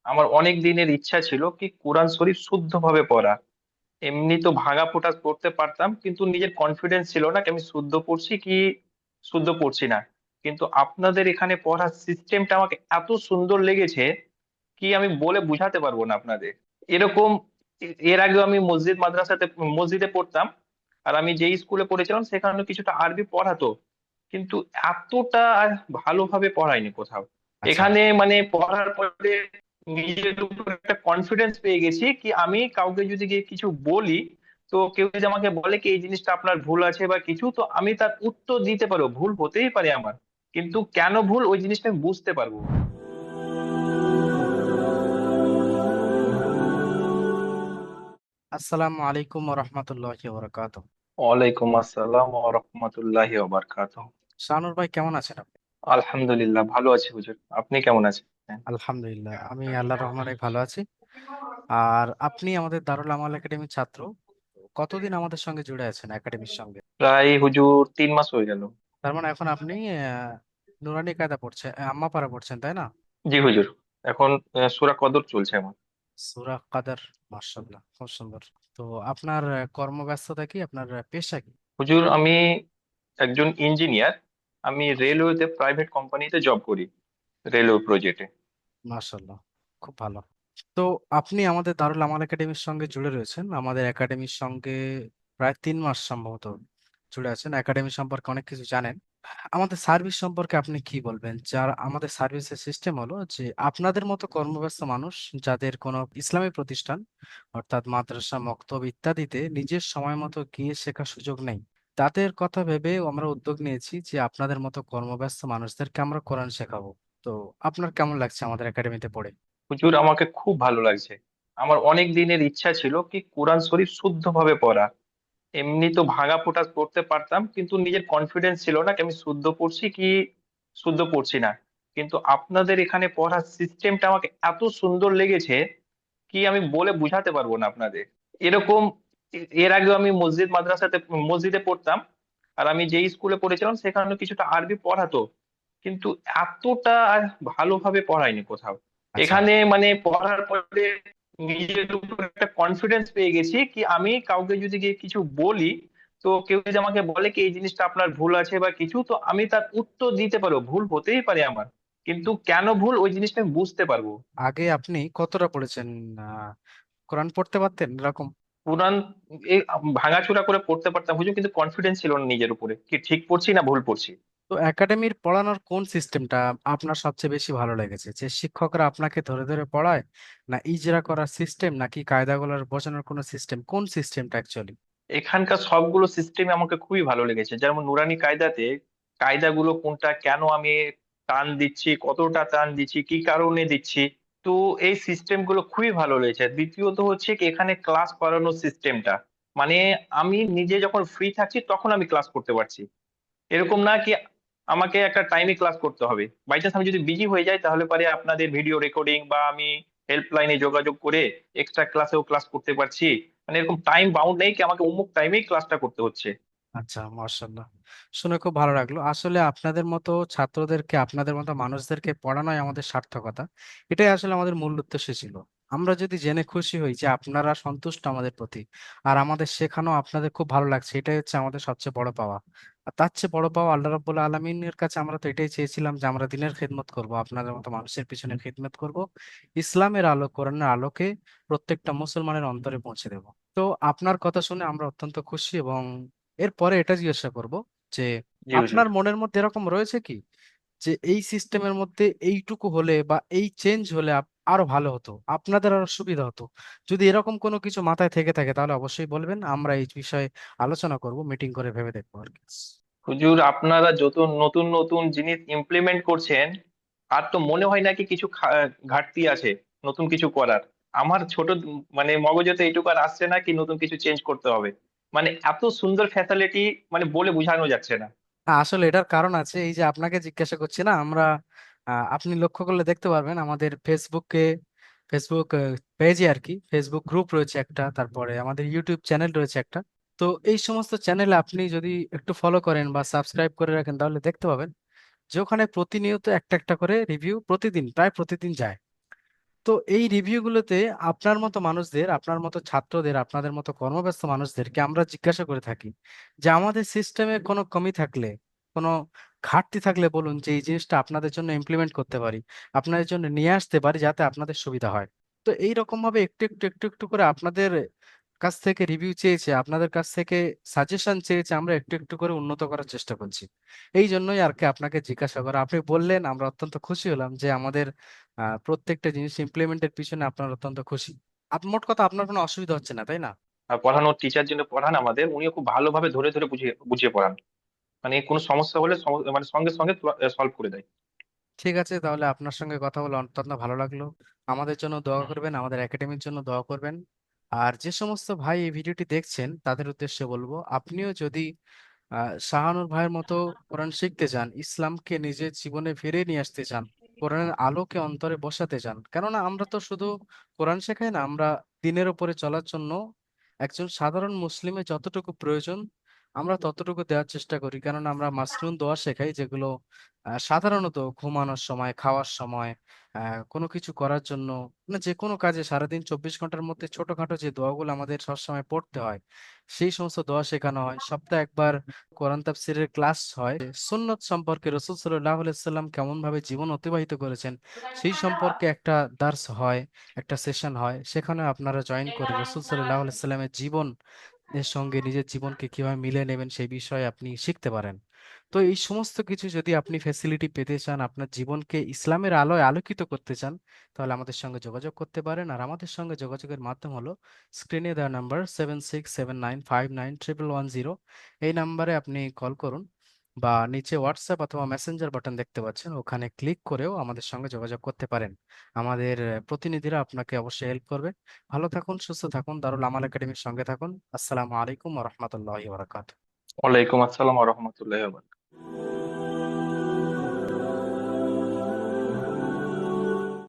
আমার অনেক দিনের ইচ্ছা ছিল কি কোরআন শরীফ শুদ্ধভাবে পড়া। এমনি তো ভাঙা ফোঁটা পড়তে পারতাম, কিন্তু নিজের কনফিডেন্স ছিল না কি আমি শুদ্ধ পড়ছি কি শুদ্ধ পড়ছি না। কিন্তু আপনাদের এখানে পড়ার সিস্টেমটা আমাকে এত সুন্দর লেগেছে কি আমি বলে বুঝাতে পারবো না আপনাদের। এরকম এর আগেও আমি মসজিদে পড়তাম। আর আমি যেই স্কুলে পড়েছিলাম সেখানে কিছুটা আরবি পড়াতো, কিন্তু এতটা আর ভালোভাবে পড়ায়নি কোথাও। আচ্ছা। এখানে মানে পড়ার পরে নিজের উপর একটা কনফিডেন্স পেয়ে গেছি কি আমি কাউকে যদি গিয়ে কিছু বলি, তো কেউ যদি আমাকে বলে কি এই জিনিসটা আপনার ভুল আছে বা কিছু, তো আমি তার উত্তর দিতে পারবো। ভুল হতেই পারে আমার, কিন্তু কেন ভুল ওই জিনিসটা আমি বুঝতে পারবো। আসসালামু আলাইকুম রহমতুল্লাহি বরকাত। ওয়ালাইকুম আসসালাম ওয়া রাহমাতুল্লাহি ওয়া বারাকাতুহু। শানুর ভাই কেমন আছেন আপনি? আলহামদুলিল্লাহ, ভালো আছি হুজুর। আপনি কেমন আছেন? আলহামদুলিল্লাহ, আমি আল্লাহর রহমতে ভালো আছি। আর আপনি আমাদের দারুল আমাল একাডেমির ছাত্র। কতদিন আমাদের সঙ্গে জুড়ে আছেন একাডেমির সঙ্গে? প্রায় হুজুর 3 মাস হয়ে গেল। তার মানে এখন আপনি নুরানি কায়দা পড়ছেন, আম্মাপাড়া পড়ছেন, তাই না? জি হুজুর। এখন সূরা কদর চলছে আমার। সূরা কাদার। মাশাআল্লাহ, খুব সুন্দর। তো আপনার কর্মব্যস্ততা কি, আপনার পেশা কি? হুজুর আমি একজন ইঞ্জিনিয়ার। আমি রেলওয়েতে প্রাইভেট কোম্পানিতে জব করি, রেলওয়ে প্রজেক্টে। মাশাআল্লাহ, খুব ভালো। তো আপনি আমাদের দারুল আমাল একাডেমির সঙ্গে জুড়ে রয়েছেন, আমাদের একাডেমির সঙ্গে প্রায় 3 মাস সম্ভবত জুড়ে আছেন, একাডেমি সম্পর্কে অনেক কিছু জানেন। আমাদের সার্ভিস সম্পর্কে আপনি কি বলবেন? যার আমাদের সার্ভিসের সিস্টেম হলো যে আপনাদের মতো কর্মব্যস্ত মানুষ যাদের কোনো ইসলামী প্রতিষ্ঠান অর্থাৎ মাদ্রাসা, মক্তব ইত্যাদিতে নিজের সময় মতো গিয়ে শেখার সুযোগ নেই, তাদের কথা ভেবে আমরা উদ্যোগ নিয়েছি যে আপনাদের মতো কর্মব্যস্ত মানুষদেরকে আমরা কোরআন শেখাবো। তো আপনার কেমন লাগছে আমাদের একাডেমিতে পড়ে? হুজুর আমাকে খুব ভালো লাগছে। আমার অনেক দিনের ইচ্ছা ছিল কি কোরআন শরীফ শুদ্ধভাবে পড়া। এমনি তো ভাঙা ফোঁটা পড়তে পারতাম, কিন্তু নিজের কনফিডেন্স ছিল না কি আমি শুদ্ধ পড়ছি কি শুদ্ধ পড়ছি না। কিন্তু আপনাদের এখানে পড়ার সিস্টেমটা আমাকে এত সুন্দর লেগেছে কি আমি বলে বুঝাতে পারবো না আপনাদের। এরকম এর আগেও আমি মসজিদে পড়তাম। আর আমি যেই স্কুলে পড়েছিলাম সেখানে কিছুটা আরবি পড়াতো, কিন্তু এতটা আর ভালোভাবে পড়ায়নি কোথাও। আচ্ছা। এখানে মানে পড়ার পরে নিজের উপর একটা কনফিডেন্স পেয়ে গেছি কি আমি কাউকে যদি গিয়ে কিছু বলি, তো কেউ যদি আমাকে বলে কি এই জিনিসটা আপনার ভুল আছে বা কিছু, তো আমি তার উত্তর দিতে পারবো। ভুল হতেই পারে আমার, কিন্তু কেন ভুল ওই জিনিসটা আমি বুঝতে পারবো। আগে আপনি কতটা পড়েছেন? আহ কোরআন পড়তে পারতেন এরকম? কোরআন এই ভাঙাচোরা করে পড়তে পারতাম হুজুর, কিন্তু কনফিডেন্স ছিল না নিজের উপরে কি ঠিক পড়ছি না ভুল পড়ছি। তো একাডেমির পড়ানোর কোন সিস্টেমটা আপনার সবচেয়ে বেশি ভালো লেগেছে? যে শিক্ষকরা আপনাকে ধরে ধরে পড়ায়, না ইজরা করার সিস্টেম, নাকি কায়দাগুলোর বোঝানোর কোনো সিস্টেম? কোন সিস্টেমটা অ্যাকচুয়ালি? এখানকার সবগুলো সিস্টেমে আমাকে খুবই ভালো লেগেছে। যেমন নুরানি কায়দাতে কায়দাগুলো কোনটা, কেন আমি টান দিচ্ছি, কতটা টান দিচ্ছি, কি কারণে দিচ্ছি, তো এই সিস্টেম গুলো খুবই ভালো লেগেছে। দ্বিতীয়ত হচ্ছে কি এখানে ক্লাস করানোর সিস্টেমটা, মানে আমি নিজে যখন ফ্রি থাকছি তখন আমি ক্লাস করতে পারছি। এরকম না কি আমাকে একটা টাইমে ক্লাস করতে হবে। বাই চান্স আমি যদি বিজি হয়ে যাই তাহলে পারে আপনাদের ভিডিও রেকর্ডিং বা আমি হেল্পলাইনে যোগাযোগ করে এক্সট্রা ক্লাসেও ক্লাস করতে পারছি। মানে এরকম টাইম বাউন্ড নেই কি আমাকে অমুক টাইমেই ক্লাসটা করতে হচ্ছে। আচ্ছা, মাশাআল্লাহ, শুনে খুব ভালো লাগলো। আসলে আপনাদের মতো ছাত্রদেরকে, আপনাদের মতো মানুষদেরকে পড়ানোই আমাদের সার্থকতা। এটাই আসলে আমাদের মূল উদ্দেশ্য ছিল। আমরা যদি জেনে খুশি হই যে আপনারা সন্তুষ্ট আমাদের প্রতি, আর আমাদের শেখানো আপনাদের খুব ভালো লাগছে, এটাই হচ্ছে আমাদের সবচেয়ে বড় পাওয়া। আর তার চেয়ে বড় পাওয়া আল্লাহ রাব্বুল আলামিনের কাছে আমরা তো এটাই চেয়েছিলাম যে আমরা দিনের খেদমত করব, আপনাদের মতো মানুষের পিছনে খেদমত করব, ইসলামের আলো, কোরআনের আলোকে প্রত্যেকটা মুসলমানের অন্তরে পৌঁছে দেব। তো আপনার কথা শুনে আমরা অত্যন্ত খুশি, এবং এরপরে এটা জিজ্ঞাসা করব যে জি হুজুর। আপনার মনের মধ্যে এরকম রয়েছে কি যে এই সিস্টেমের মধ্যে এইটুকু হলে বা এই চেঞ্জ হলে আরো ভালো হতো, আপনাদের আরো সুবিধা হতো? যদি এরকম কোনো কিছু মাথায় থেকে থাকে তাহলে অবশ্যই বলবেন, আমরা এই বিষয়ে আলোচনা করব, মিটিং করে ভেবে দেখবো আর কি। হুজুর আপনারা যত নতুন নতুন জিনিস ইমপ্লিমেন্ট করছেন, আর তো মনে হয় না কি কিছু ঘাটতি আছে নতুন কিছু করার। আমার ছোট মানে মগজে তো এইটুকু আর আসছে না কি নতুন কিছু চেঞ্জ করতে হবে। মানে এত সুন্দর ফ্যাসিলিটি, মানে বলে বোঝানো যাচ্ছে না। আসলে এটার কারণ আছে, এই যে আপনাকে জিজ্ঞাসা করছি না আমরা, আপনি লক্ষ্য করলে দেখতে পারবেন আমাদের ফেসবুক পেজে আর কি, ফেসবুক গ্রুপ রয়েছে একটা, তারপরে আমাদের ইউটিউব চ্যানেল রয়েছে একটা। তো এই সমস্ত চ্যানেলে আপনি যদি একটু ফলো করেন বা সাবস্ক্রাইব করে রাখেন তাহলে দেখতে পাবেন যে ওখানে প্রতিনিয়ত একটা একটা করে রিভিউ প্রতিদিন, প্রায় প্রতিদিন যায়। তো এই রিভিউগুলোতে আপনার মতো মানুষদের, আপনার মতো ছাত্রদের, আপনাদের মতো কর্মব্যস্ত মানুষদেরকে আমরা জিজ্ঞাসা করে থাকি যে আমাদের সিস্টেমে কোনো কমি থাকলে, কোনো ঘাটতি থাকলে বলুন, যে এই জিনিসটা আপনাদের জন্য ইমপ্লিমেন্ট করতে পারি, আপনাদের জন্য নিয়ে আসতে পারি, যাতে আপনাদের সুবিধা হয়। তো এই রকম ভাবে একটু একটু একটু একটু করে আপনাদের কাছ থেকে রিভিউ চেয়েছে, আপনাদের কাছ থেকে সাজেশন চেয়েছে, আমরা একটু একটু করে উন্নত করার চেষ্টা করছি। এই জন্যই আর কি আপনাকে জিজ্ঞাসা করা। আপনি বললেন, আমরা অত্যন্ত খুশি হলাম যে আমাদের প্রত্যেকটা জিনিস ইমপ্লিমেন্টের পিছনে আপনার অত্যন্ত খুশি। মোট কথা আপনার কোনো অসুবিধা হচ্ছে না, তাই না? আর পড়ানোর টিচার যিনি পড়ান আমাদের, উনিও খুব ভালোভাবে ধরে ধরে বুঝিয়ে বুঝিয়ে পড়ান। মানে কোনো সমস্যা হলে মানে সঙ্গে সঙ্গে সলভ করে দেয়। ঠিক আছে, তাহলে আপনার সঙ্গে কথা বলে অত্যন্ত ভালো লাগলো। আমাদের জন্য দোয়া হুম। করবেন, আমাদের একাডেমির জন্য দোয়া করবেন। আর যে সমস্ত ভাই এই ভিডিওটি দেখছেন তাদের উদ্দেশ্যে বলবো, আপনিও যদি শাহানুর ভাইয়ের মতো কোরআন শিখতে চান, ইসলামকে নিজের জীবনে ফিরিয়ে নিয়ে আসতে চান, কোরআনের আলোকে অন্তরে বসাতে চান, কেননা আমরা তো শুধু কোরআন শেখাই না, আমরা দিনের উপরে চলার জন্য একজন সাধারণ মুসলিমের যতটুকু প্রয়োজন আমরা ততটুকু দেওয়ার চেষ্টা করি। কেননা আমরা মাসনুন দোয়া শেখাই, যেগুলো সাধারণত ঘুমানোর সময়, খাওয়ার সময়, কোনো কিছু করার জন্য, মানে যে কোনো কাজে সারাদিন 24 ঘন্টার মধ্যে ছোটখাটো যে দোয়াগুলো আমাদের সবসময় পড়তে হয়, সেই সমস্ত দোয়া শেখানো হয়। সপ্তাহে একবার কোরআন তাফসীরের ক্লাস হয়। সুন্নত সম্পর্কে, রাসূল সাল্লাল্লাহু আলাইহি সাল্লাম কেমন ভাবে জীবন অতিবাহিত করেছেন সেই সম্পর্কে একটা দার্স হয়, একটা সেশন হয়। সেখানে আপনারা জয়েন করে রাসূল সাল্লাল্লাহু আলাইহি সাল্লামের জীবন এর সঙ্গে নিজের জীবনকে কিভাবে মিলিয়ে নেবেন সেই বিষয়ে আপনি শিখতে পারেন। তো এই সমস্ত কিছু যদি আপনি ফ্যাসিলিটি পেতে চান, আপনার জীবনকে ইসলামের আলোয় আলোকিত করতে চান, তাহলে আমাদের সঙ্গে যোগাযোগ করতে পারেন। আর আমাদের সঙ্গে যোগাযোগের মাধ্যম হলো স্ক্রিনে দেওয়া নাম্বার 7679591110। এই নাম্বারে আপনি কল করুন, বা নিচে হোয়াটসঅ্যাপ অথবা মেসেঞ্জার বাটন দেখতে পাচ্ছেন, ওখানে ক্লিক করেও আমাদের সঙ্গে যোগাযোগ করতে পারেন। আমাদের প্রতিনিধিরা আপনাকে অবশ্যই হেল্প করবে। ভালো থাকুন, সুস্থ থাকুন, দারুল আমাল একাডেমির সঙ্গে থাকুন। আসসালামু আলাইকুম ওয়া রাহমাতুল্লাহি ওয়া বারাকাতুহু। ওয়ালাইকুম আসসালাম ওয়া রাহমাতুল্লাহি ওয়া বারাকাতুহু।